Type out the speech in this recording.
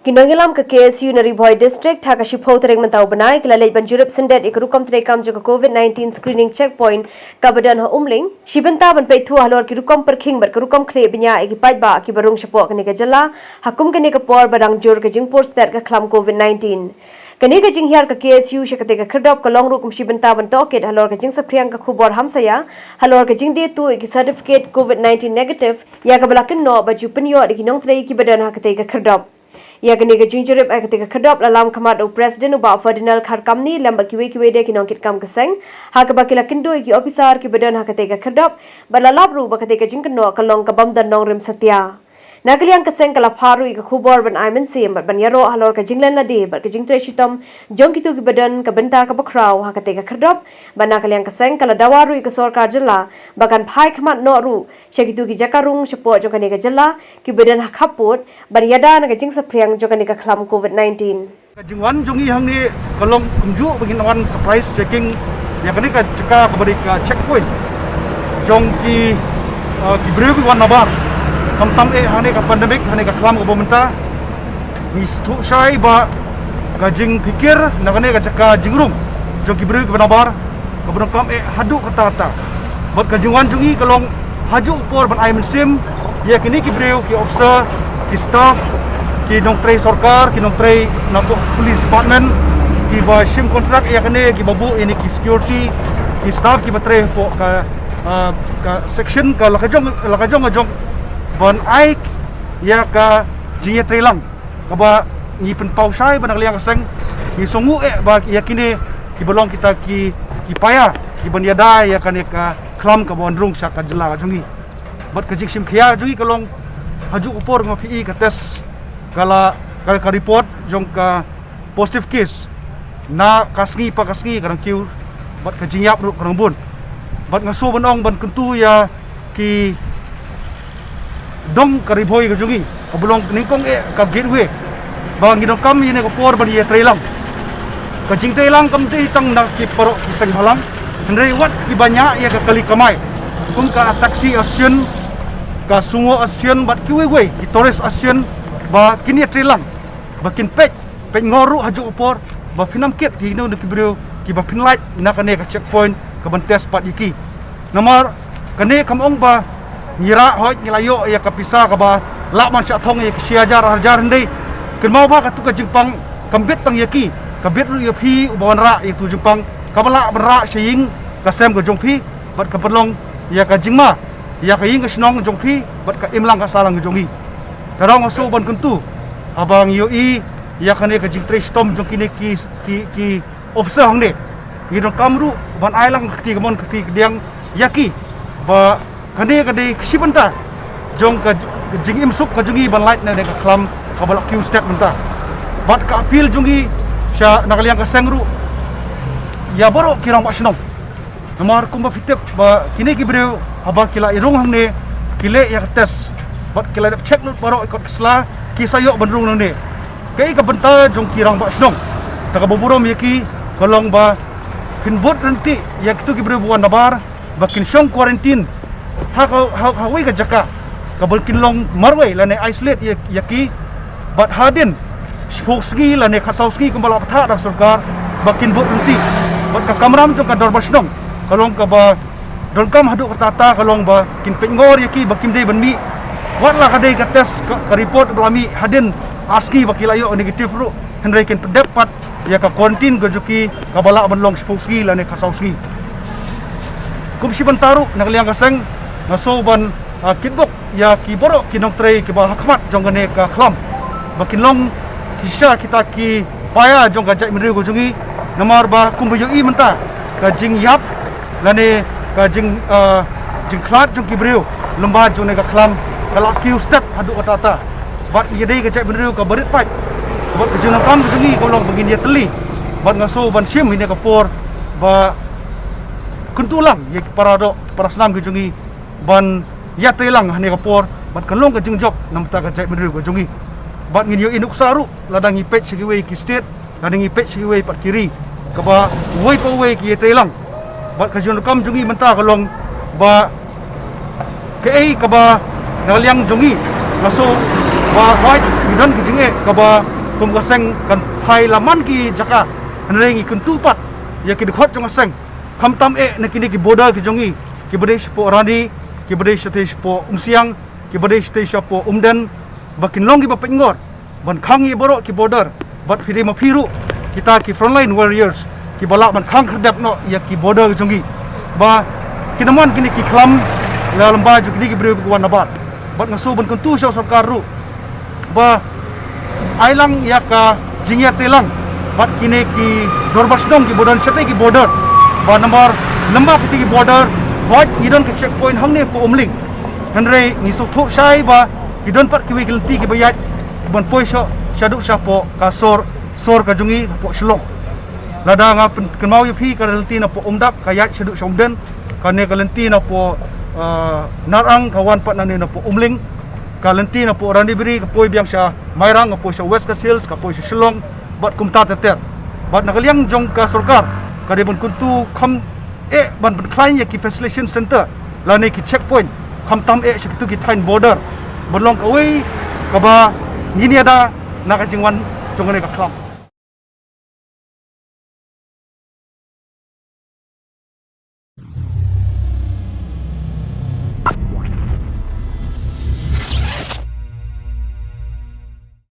Kinongilam ka KSU na Riboy District haka shipho tereng mentau benai kelalai banjurip sendet ikrukam terekam juga COVID-19 screening checkpoint kabadan ho Umling shibenta ban peitu halor kirukam perking ber kirukam kle benya ikipai ba ki barung shapo kene ka jala hakum kene ka por badang jur ka jingpur stat ka klam COVID-19 kene ka jinghiar ka KSU shakate ka kherdop ka longruk shibenta ban toket halor ka jing Saphriang ka Khubor Hamsaia halor ka jing de tu iki certificate COVID-19 negative ya ka balakin no baju penyo ikinong trei ki badan hakate ka kherdop Ya kini ke Jurip ketika kedap dalam kamat Presiden Ubah Ferdinand Kharkamni lambat kiwe de kinongkit kam keseng ha ke bakila kindo ki officer ki badan ha ketika kedap balalap ru ketika jingkeno kalong kabam dan nong rim setia Nakaliang keseng kala paru ke Khubor ban aimen sim ban yaro halor ke jinglen ladi bar ke jingtre shitom jong kitu ki badan ke benta ke bakrau ha ketika kedap ban nakaliang keseng kala dawaru ke sorkar jela bakan phai khamat no ru sekitu ki jakarung sepo jong kane ke jela ki badan ha khaput ban yada na ke jing Saphriang jong kane ke khlam COVID-19 Kajingwan jongi hang ni kalong kumju begin wan surprise checking yang kani ka jeka kabari ka checkpoint jong ki breu ki wan nabar tam hang ni ka pandemic hang ni ka klam ka bomenta ni stu shai ba kajing pikir na kani ka jeka jingrum jong ki breu ki nabar ka bodong kam hadu kata bot kajingwan jongi kalong haju por ban ai mensim ya kini ki breu ki officer ki staff ki nong tray sarkar ki nong tray nato police department ki ba shim contract ya kene ki babu ini ki security ki staff ki batre po ka section ka lakajong ban ai ya ka jiye tray lang ka ba ni pen pau sai ban liang seng ni songu ba ya kini ki bolong kita ki paya ki ban yada ya kane ka klam ka bondrung sya ka jela jungi bat ka jiksim khia jungi kalong haju upor ma pi ka test kala report jong ka positive case na kasngi karang kiu bat ka jingyap ru karang bun bat ngaso banong ban kentu ya ki dong kariboi ka jungi kabulong ningkong ka gateway bang ngidong kam yene ko por ban ye trailang ka jing trailang kam ti tang na ki paro ki sang halang hendrei wat ki banya ya ka kali kamai kum ka taxi asian ka sungo asian bat ki we ki tourist asian ba kini trilang bakin pek ngoru haju upor ba finam kit ki no ki bro ki ba fin light na kane ka checkpoint ka ban test pat yiki nomor kane kamong ba ngira hoi ngilayo ya ka pisa ka ba la man sha thong ya ki siajar harjar ndei ken mau ba ka tu ka jingpang kambit tang yaki kabit ru ya phi ubon ra ya tu jingpang ka bala bra shing ka sem ka jong phi bat ka pelong ya ka jingma ya ka ying ka snong jong phi bat ka imlang ka salang ka jongi Karang aso ban kentu abang yoi ya kane ka jingtre stom jong kini ki officer hang ne ngidong kamru ban ailang kti gamon kti diang yaki ba kane sibenta jong ka jing imsup ka jungi ban light na ka klam ka balak q step menta bat ka appeal jungi sya nakaliang ka sengru ya boro kirang wasnom namar kumba fitep ba kini ki breu aba kila irung hang ne kile ya test bat kila check lut baro ikot kesla ki sayok bandrung nang ne kai ka benta jong kirang ba snong ta ka boburom yaki kolong ba pinbot nanti ya kitu ki berbuan nabar bakin syong quarantine ha wei ka jaka ka balkin long marwei lane isolate yaki bat hadin spokesgi lane khatsauski kumbala patha dak sarkar bakin bot nanti bat ka kamram jong ka dor ba snong kolong ka ba dorkam hadu kata kolong ba kin pengor yaki bakin dei banmi Watlah kadai ka test ka report belami hadin aski bakilayo negatif ru hendrai ken pedapat ya ka kontin gojuki ka bala banlong spokesgi lane ka sauski kum si bantaru nakliang ka seng ngaso ban kitbok ya ki boro kinong tray ki ba hakmat jong ne ka khlam bakinlong kisha kita ki paya jong ka jai mri gojungi namar ba kum bayo i menta ka jing yap lane ka jing khlat jong ki breu lomba jong ne ka khlam kalau Q step hadu kata bat yedai ka cek beneru ka berit pipe bat kejunang kam jungi kolong begini teli bat ngaso ban sim ini ka por ba kuntulang ye para senam ke jungi ban ya telang hane ka por bat kalong ka jungjok namta ka cek beneru ka jungi bat ngin yo inuk saru ladang ipet sigiwe ki state ladang ipet sigiwe pat kiri ka ba wei pa wei ki telang bat kejunang kam jungi menta kalong ba ke ka ba nakaliang jongi ngaso ba hoi gidan ki jinge ka ba kum ka seng kan phai laman ki jaka hanre ngi kun tupat ya ki khot jong seng kam tam na kini ki border ki jongi ki bade po rani ki bade stage po umsiang ki bade stage po umden bakin longi ba pengor ban khangi borok ki border bat firi ma phiru kita ki frontline warriors ki balak ban khang khadap no ya ki border ki jongi ba kinaman kini ki klam la lamba ju kini ki bre ku wan nabat bat ngasu ban kuntu sya sarkar ru ba ailang ya ka jingya telang bat kini ki dorbas dong ki border chate ki border ba nomor lamba piti ki border hot idon ke checkpoint hangne po umling hanre ni su thuk sai ba idon pat ki wigilti ki bayat ban poisho syaduk syapo ka sor ka jungi po shlok lada nga kenmau yu phi ka relti na po umdak kayat syaduk syomden kane kalenti na po narang kawan pat na po umling kalenti na po rani biri ka poi biang sya mairang po sya west ka hills ka po sya shlong bat kumta teter bat nakaliang jong ka sarkar kade bon kuntu kham ban klain ya ki facilitation center lane ki checkpoint kham tam sykitu ki tain border bonlong ka wei ka ba ngini ada nakajingwan jongane ka kham